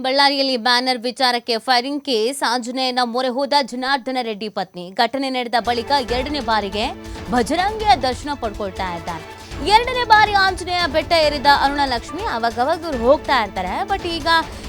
ಬಳ್ಳಾರಿಯಲ್ಲಿ ಬ್ಯಾನರ್ ವಿಚಾರಕ್ಕೆ firing case ಆಂಜನೇಯನ ಮೊರೆ ಹೋದ ಜನಾರ್ದನ ರೆಡ್ಡಿ ಪತ್ನಿ ಘಟನೆ ನಡೆದ ಬಳಿಕ ಎರಡನೇ ಬಾರಿಗೆ ಭಜರಂಗಿಯ ದರ್ಶನ ಪಡ್ಕೊಳ್ತಾ ಇದ್ದಾರೆ. ಎರಡನೇ ಬಾರಿ ಆಂಜನೇಯ ಬೆಟ್ಟ ಏರಿದ ಅರುಣಲಕ್ಷ್ಮಿ ಅವಾಗವಾಗ ಇವ್ರು ಹೋಗ್ತಾ ಇರ್ತಾರೆ. ಬಟ್ ಈಗ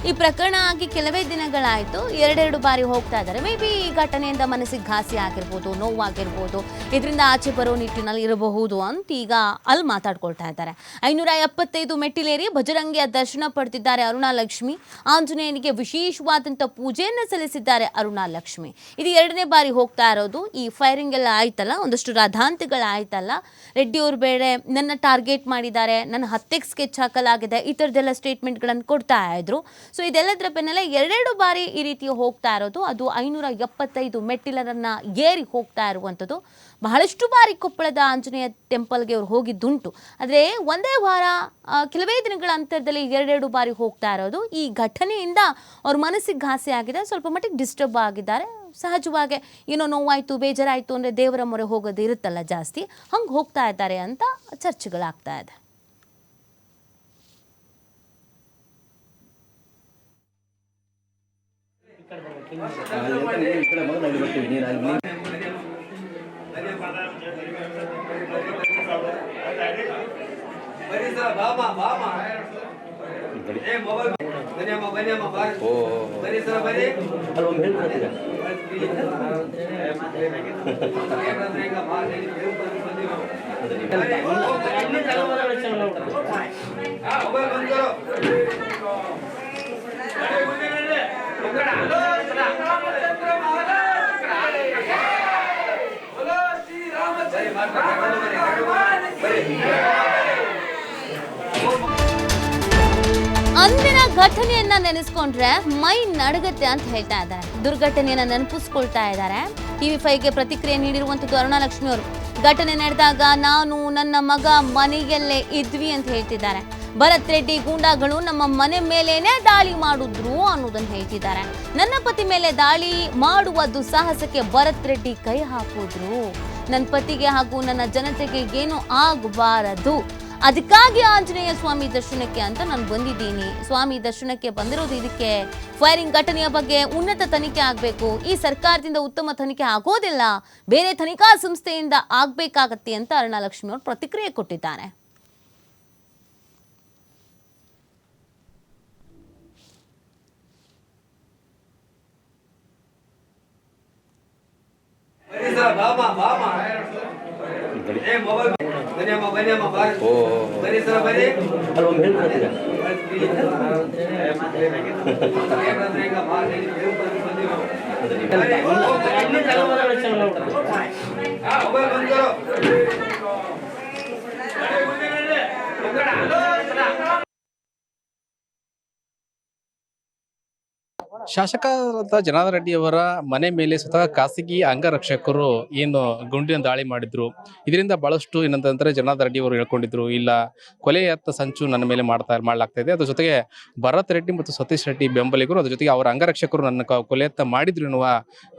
ಈ ಪ್ರಕರಣ ಆಗಿ ಕೆಲವೇ ದಿನಗಳಾಯಿತು, ಎರಡೆರಡು ಬಾರಿ ಹೋಗ್ತಾ ಇದ್ದಾರೆ. ಮೇ ಬಿ ಈ ಘಟನೆಯಿಂದ ಮನಸ್ಸಿಗೆ ಘಾಸಿ ಆಗಿರ್ಬೋದು, ನೋವಾಗಿರ್ಬೋದು, ಇದರಿಂದ ಆಚೆ ಬರೋ ನಿಟ್ಟಿನಲ್ಲಿ ಇರಬಹುದು ಅಂತ ಈಗ ಅಲ್ಲಿ ಮಾತಾಡ್ಕೊಳ್ತಾ ಇದ್ದಾರೆ. 575 ಮೆಟ್ಟಿಲೇರಿ ಭಜರಂಗಿಯ ದರ್ಶನ ಪಡೆದಿದ್ದಾರೆ ಅರುಣಲಕ್ಷ್ಮಿ. ಆಂಜನೇಯನಿಗೆ ವಿಶೇಷವಾದಂಥ ಪೂಜೆಯನ್ನು ಸಲ್ಲಿಸಿದ್ದಾರೆ ಅರುಣಲಕ್ಷ್ಮಿ. ಇದು ಎರಡನೇ ಬಾರಿ ಹೋಗ್ತಾ ಇರೋದು. ಈ ಫೈರಿಂಗ್ ಎಲ್ಲ ಆಯ್ತಲ್ಲ, ಒಂದಷ್ಟು ರಾಧಾಂತಗಳಾಯ್ತಲ್ಲ, ರೆಡ್ಡಿಯವರು ಬೇರೆ ನನ್ನ ಟಾರ್ಗೆಟ್ ಮಾಡಿದ್ದಾರೆ, ನನ್ನ ಹತ್ಯೆಗೆ ಸ್ಕೆಚ್ ಹಾಕಲಾಗಿದೆ, ಈ ಥರದ್ದೆಲ್ಲ ಸ್ಟೇಟ್ಮೆಂಟ್ಗಳನ್ನು ಕೊಡ್ತಾ ಇದ್ರು. ಸೊ ಇದೆಲ್ಲದರ ಬೆನ್ನಲ್ಲೇ ಎರಡೆರಡು ಬಾರಿ ಈ ರೀತಿ ಹೋಗ್ತಾ ಇರೋದು. ಅದು 575 ಮೆಟ್ಟಿಲರನ್ನು ಏರಿ ಹೋಗ್ತಾ ಇರುವಂಥದ್ದು. ಬಹಳಷ್ಟು ಬಾರಿ ಕೊಪ್ಪಳದ ಆಂಜನೇಯ ಟೆಂಪಲ್ಗೆ ಅವ್ರು ಹೋಗಿದ್ದುಂಟು. ಆದರೆ ಒಂದೇ ವಾರ ಕೆಲವೇ ದಿನಗಳ ಅಂತರದಲ್ಲಿ ಎರಡೆರಡು ಬಾರಿ ಹೋಗ್ತಾ ಇರೋದು. ಈ ಘಟನೆಯಿಂದ ಅವ್ರ ಮನಸ್ಸಿಗೆ ಘಾಸಿ ಆಗಿದೆ, ಸ್ವಲ್ಪ ಮಟ್ಟಿಗೆ ಡಿಸ್ಟರ್ಬ್ ಆಗಿದ್ದಾರೆ. ಸಹಜವಾಗಿ ಏನೋ ನೋವಾಯಿತು, ಬೇಜಾರಾಯಿತು ಅಂದರೆ ದೇವರ ಮೊರೆ ಹೋಗೋದು ಇರುತ್ತಲ್ಲ ಜಾಸ್ತಿ, ಹಂಗೆ ಹೋಗ್ತಾ ಇದ್ದಾರೆ ಅಂತ ಚರ್ಚೆಗಳಾಗ್ತಾ ಇದೆ. ಅಂದಿನ ಘಟನೆಯನ್ನ ನೆನೆಸ್ಕೊಂಡ್ರೆ ಮೈ ನಡಗತ್ತೆ ಅಂತ ಹೇಳ್ತಾ ಇದ್ದಾರೆ. ದುರ್ಘಟನೆಯನ್ನ ನೆನಪಿಸ್ಕೊಳ್ತಾ ಇದ್ದಾರೆ. TV5ಗೆ ಪ್ರತಿಕ್ರಿಯೆ ನೀಡಿರುವಂತದ್ದು ಅರುಣಲಕ್ಷ್ಮಿ ಅವರು. ಘಟನೆ ನಡೆದಾಗ ನಾನು ನನ್ನ ಮಗ ಮನೆಯಲ್ಲೇ ಇದ್ವಿ ಅಂತ ಹೇಳ್ತಿದ್ದಾರೆ. ಭರತ್ ರೆಡ್ಡಿ ಗೂಂಡಾಗಳು ನಮ್ಮ ಮನೆ ಮೇಲೇನೆ ದಾಳಿ ಮಾಡಿದ್ರು ಅನ್ನೋದನ್ನ ಹೇಳ್ತಿದ್ದಾರೆ. ನನ್ನ ಪತಿ ಮೇಲೆ ದಾಳಿ ಮಾಡುವ ದುಸ್ಸಾಹಸಕ್ಕೆ ಭರತ್ ರೆಡ್ಡಿ ಕೈ ಹಾಕಿದ್ರು. ನನ್ನ ಪತಿಗೆ ಹಾಗೂ ನನ್ನ ಜನತೆಗೆ ಏನು ಆಗಬಾರದು, ಅದಕ್ಕಾಗಿ ಆಂಜನೇಯ ಸ್ವಾಮಿ ದರ್ಶನಕ್ಕೆ ಅಂತ ನಾನು ಬಂದಿದ್ದೀನಿ. ಸ್ವಾಮಿ ದರ್ಶನಕ್ಕೆ ಬಂದಿರೋದು ಇದಕ್ಕೆ. ಫೈರಿಂಗ್ ಘಟನೆಯ ಬಗ್ಗೆ ಉನ್ನತ ತನಿಖೆ ಆಗಬೇಕು. ಈ ಸರ್ಕಾರದಿಂದ ಉತ್ತಮ ತನಿಖೆ ಆಗೋದಿಲ್ಲ, ಬೇರೆ ತನಿಖಾ ಸಂಸ್ಥೆಯಿಂದ ಆಗಬೇಕಾಗತ್ತೆ ಅಂತ ಅರುಣಲಕ್ಷ್ಮಿ ಅವರು ಪ್ರತಿಕ್ರಿಯೆ ಕೊಟ್ಟಿದ್ದಾರೆ. ಶಾಸಕರಾದ ಜನಾರ್ದನ ರೆಡ್ಡಿ ಅವರ ಮನೆ ಮೇಲೆ ಸ್ವತಃ ಖಾಸಗಿ ಅಂಗರಕ್ಷಕರು ಏನು ಗುಂಡಿನ ದಾಳಿ ಮಾಡಿದ್ರು. ಇದರಿಂದ ಬಹಳಷ್ಟು ಏನಂತಂದ್ರೆ ಜನಾರ್ದನ ರೆಡ್ಡಿ ಅವರು ಹೇಳ್ಕೊಂಡಿದ್ರು, ಇಲ್ಲ ಕೊಲೆಯತ್ತ ಸಂಚು ನನ್ನ ಮೇಲೆ ಮಾಡಲಾಗ್ತಾ ಇದೆ. ಅದ್ರ ಜೊತೆಗೆ ಭರತ್ ರೆಡ್ಡಿ ಮತ್ತು ಸತೀಶ್ ರೆಡ್ಡಿ ಬೆಂಬಲಿಗರು, ಅದ್ರ ಜೊತೆಗೆ ಅವರ ಅಂಗರಕ್ಷಕರು ನನ್ನ ಕೊಲೆಯತ್ತ ಮಾಡಿದ್ರು ಎನ್ನುವ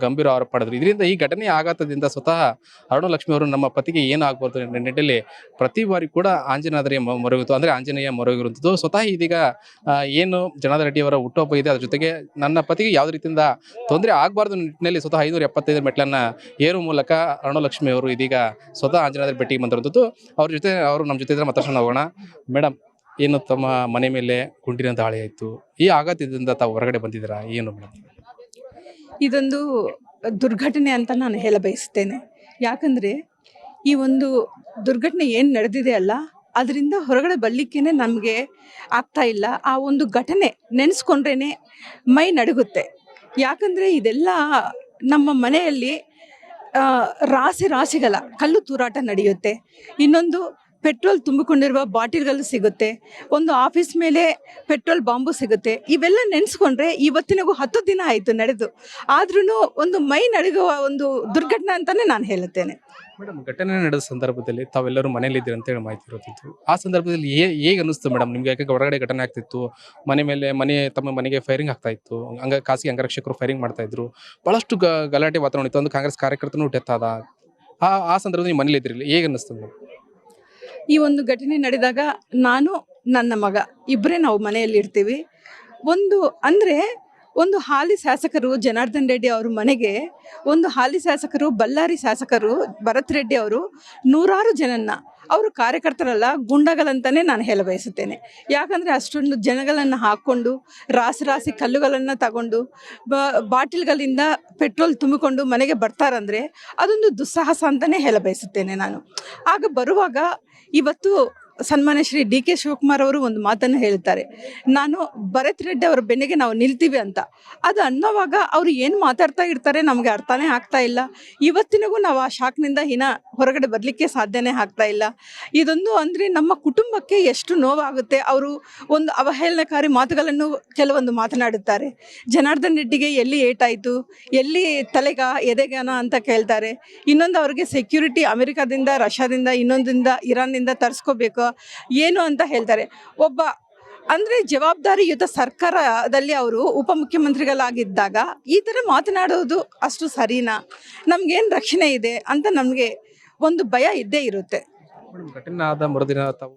ಗಂಭೀರ ಆರೋಪ ಪಡೆದ್ರು. ಇದರಿಂದ ಈ ಘಟನೆಯ ಆಘಾತದಿಂದ ಸ್ವತಃ ಅರುಣಲಕ್ಷ್ಮಿ ಅವರು ನಮ್ಮ ಪತಿಗೆ ಏನು ಆಗಬಾರ್ದು ನಿಟ್ಟಿನಲ್ಲಿ ಪ್ರತಿ ಬಾರಿ ಕೂಡ ಆಂಜನೇಯ ಮೊರೆಯುವಂಥದ್ದು. ಸ್ವತಃ ಇದೀಗ ಏನು ಜನಾರ್ದನ ರೆಡ್ಡಿ ಅವರ ಹುಟ್ಟುಹಬ್ಬ ಇದೆ, ಅದ್ರ ಜೊತೆಗೆ ನನ್ನ ಪತಿಗೆ ಯಾವುದೇ ರೀತಿಯಿಂದ ತೊಂದರೆ ಆಗಬಾರ್ದು ನಿಟ್ಟಿನಲ್ಲಿ ಸ್ವತಃ 575 ಮೆಟ್ಲನ್ನ ಏರುವ ಮೂಲಕ ಅರುಣಲಕ್ಷ್ಮಿ ಅವರು ಇದೀಗ ಸ್ವತಃ ಆಂಜನೇಯರ ಭೇಟಿಗೆ ಬಂದಿರುವಂಥದ್ದು. ಅವ್ರ ಜೊತೆ ಅವರು ನಮ್ಮ ಜೊತೆ ಮಾತಾಡ್ಕೊಂಡು ಹೋಗೋಣ. ಮೇಡಮ್, ಏನು ತಮ್ಮ ಮನೆ ಮೇಲೆ ಗುಂಡಿನ ದಾಳಿ ಆಯಿತು, ಈ ಆಘಾತದಿಂದ ತಾವು ಹೊರಗಡೆ ಬಂದಿದ್ದೀರಾ, ಏನು ಮೇಡಮ್? ಇದೊಂದು ದುರ್ಘಟನೆ ಅಂತ ನಾನು ಹೇಳ ಬಯಸ್ತೇನೆ. ಯಾಕಂದರೆ ಈ ಒಂದು ದುರ್ಘಟನೆ ಏನು ನಡೆದಿದೆ ಅಲ್ಲ, ಅದರಿಂದ ಹೊರಗಡೆ ಬರಲಿಕ್ಕೇ ನಮಗೆ ಆಗ್ತಾ ಇಲ್ಲ. ಆ ಒಂದು ಘಟನೆ ನೆನೆಸ್ಕೊಂಡ್ರೇ ಮೈ ನಡುಗುತ್ತೆ. ಯಾಕಂದರೆ ಇದೆಲ್ಲ ನಮ್ಮ ಮನೆಯಲ್ಲಿ ರಾಶಿಗಳ ಕಲ್ಲು ತೂರಾಟ ನಡೆಯುತ್ತೆ. ಇನ್ನೊಂದು ಪೆಟ್ರೋಲ್ ತುಂಬಿಕೊಂಡಿರುವ ಬಾಟಿಲ್ಗಳು ಸಿಗುತ್ತೆ. ಒಂದು ಆಫೀಸ್ ಮೇಲೆ ಪೆಟ್ರೋಲ್ ಬಾಂಬು ಸಿಗುತ್ತೆ. ಇವೆಲ್ಲ ನೆನೆಸ್ಕೊಂಡ್ರೆ ಇವತ್ತಿನಗೂ 10 ದಿನ ಆಯಿತು ನಡೆದು, ಆದ್ರೂ ಒಂದು ಮೈ ನಡುಗುವ ಒಂದು ದುರ್ಘಟನೆ ಅಂತಲೇ ನಾನು ಹೇಳುತ್ತೇನೆ. ಮೇಡಮ್, ಘಟನೆ ನಡೆದ ಸಂದರ್ಭದಲ್ಲಿ ತಾವೆಲ್ಲರೂ ಮನೇಲಿ ಇದ್ದೀರಿ ಅಂತೇಳಿ ಮಾಹಿತಿ ಇರುತ್ತಿತ್ತು. ಆ ಸಂದರ್ಭದಲ್ಲಿ ಹೇಗೆ ಅನಿಸ್ತು ಮೇಡಮ್ ನಿಮ್ಗೆ? ಯಾಕೆ ಹೊರಗಡೆ ಘಟನೆ ಆಗ್ತಿತ್ತು, ತಮ್ಮ ಮನೆಗೆ ಫೈರಿಂಗ್ ಆಗ್ತಾ ಇತ್ತು, ಖಾಸಗಿ ಅಂಗರಕ್ಷಕರು ಫೈರಿಂಗ್ ಮಾಡ್ತಾ ಇದ್ರು, ಬಹಳಷ್ಟು ಗಲಾಟೆ ವಾತಾವರಣ ಇತ್ತು. ಒಂದು ಕಾಂಗ್ರೆಸ್ ಕಾರ್ಯಕರ್ತನೂ ಡೆತ್ ಆದ. ಆ ಸಂದರ್ಭದಲ್ಲಿ ನೀವು ಮನೇಲಿ ಇದ್ದಿರಲಿಲ್ಲ, ಹೇಗೆ ಅನ್ನಿಸ್ತು ಮೇಡಮ್? ಈ ಒಂದು ಘಟನೆ ನಡೆದಾಗ ನಾನು ನನ್ನ ಮಗ ಇಬ್ಬರೇ ನಾವು ಮನೆಯಲ್ಲಿ ಇರ್ತೀವಿ. ಒಂದು ಅಂದರೆ ಒಂದು ಹಾಲಿ ಶಾಸಕರು ಜನಾರ್ದನ್ ರೆಡ್ಡಿ ಅವ್ರ ಮನೆಗೆ ಒಂದು ಹಾಲಿ ಶಾಸಕರು ಬಳ್ಳಾರಿ ಶಾಸಕರು ಭರತ್ ರೆಡ್ಡಿ ಅವರು ನೂರಾರು ಜನನ್ನ ಅವರು ಕಾರ್ಯಕರ್ತರಲ್ಲ ಗುಂಡಗಳಂತಲೇ ನಾನು ಹೇಳ ಬಯಸುತ್ತೇನೆ. ಯಾಕಂದರೆ ಅಷ್ಟೊಂದು ಜನಗಳನ್ನು ಹಾಕ್ಕೊಂಡು ರಾಸಿ ಕಲ್ಲುಗಳನ್ನು ತಗೊಂಡು ಬಾಟಿಲ್ಗಳಿಂದ ಪೆಟ್ರೋಲ್ ತುಂಬಿಕೊಂಡು ಮನೆಗೆ ಬರ್ತಾರಂದರೆ ಅದೊಂದು ದುಸ್ಸಾಹಸ ಅಂತಲೇ ಹೇಳ ಬಯಸುತ್ತೇನೆ ನಾನು. ಆಗ ಬರುವಾಗ ಇವತ್ತು ಸನ್ಮಾನ್ಯ ಶ್ರೀ ಡಿ ಕೆ ಶಿವಕುಮಾರ್ ಅವರು ಒಂದು ಮಾತನ್ನು ಹೇಳ್ತಾರೆ, ನಾನು ಭರತ್ ರೆಡ್ಡಿ ಅವರ ಬೆನ್ನಿಗೆ ನಾವು ನಿಲ್ತೀವಿ ಅಂತ. ಅದು ಅನ್ನೋವಾಗ ಅವರು ಏನು ಮಾತಾಡ್ತಾ ಇರ್ತಾರೆ ನಮಗೆ ಅರ್ಥನೇ ಆಗ್ತಾ ಇಲ್ಲ. ಇವತ್ತಿನಿಗೂ ನಾವು ಆ ಶಾಕ್ನಿಂದ ಹೊರಗಡೆ ಬರಲಿಕ್ಕೆ ಸಾಧ್ಯನೇ ಆಗ್ತಾ ಇಲ್ಲ. ಇದೊಂದು ಅಂದರೆ ನಮ್ಮ ಕುಟುಂಬಕ್ಕೆ ಎಷ್ಟು ನೋವಾಗುತ್ತೆ. ಅವರು ಒಂದು ಅವಹೇಳನಕಾರಿ ಮಾತುಗಳನ್ನು ಕೆಲವೊಂದು ಮಾತನಾಡುತ್ತಾರೆ. ಜನಾರ್ದನ್ ರೆಡ್ಡಿಗೆ ಎಲ್ಲಿ ಏಟಾಯಿತು, ಎಲ್ಲಿ ಎದೆಗಾನ ಅಂತ ಕೇಳ್ತಾರೆ. ಇನ್ನೊಂದು ಅವ್ರಿಗೆ ಸೆಕ್ಯೂರಿಟಿ ಅಮೆರಿಕಾದಿಂದ, ರಷ್ಯಾದಿಂದ, ಇನ್ನೊಂದಿಂದ ಇರಾನ್ನಿಂದ ತರಿಸ್ಕೋಬೇಕು ಏನು ಅಂತ ಹೇಳ್ತಾರೆ. ಒಬ್ಬ ಅಂದರೆ ಜವಾಬ್ದಾರಿಯುತ ಸರ್ಕಾರದಲ್ಲಿ ಅವರು ಉಪಮುಖ್ಯಮಂತ್ರಿಗಳಾಗಿದ್ದಾಗ ಈ ಥರ ಮಾತನಾಡೋದು ಅಷ್ಟು ಸರಿನಾ? ನಮಗೇನು ರಕ್ಷಣೆ ಇದೆ ಅಂತ ನಮಗೆ ಒಂದು ಭಯ ಇದ್ದೇ ಇರುತ್ತೆ. ಘಟನೆ ಆದ ಮರುದಿನ ತಾವು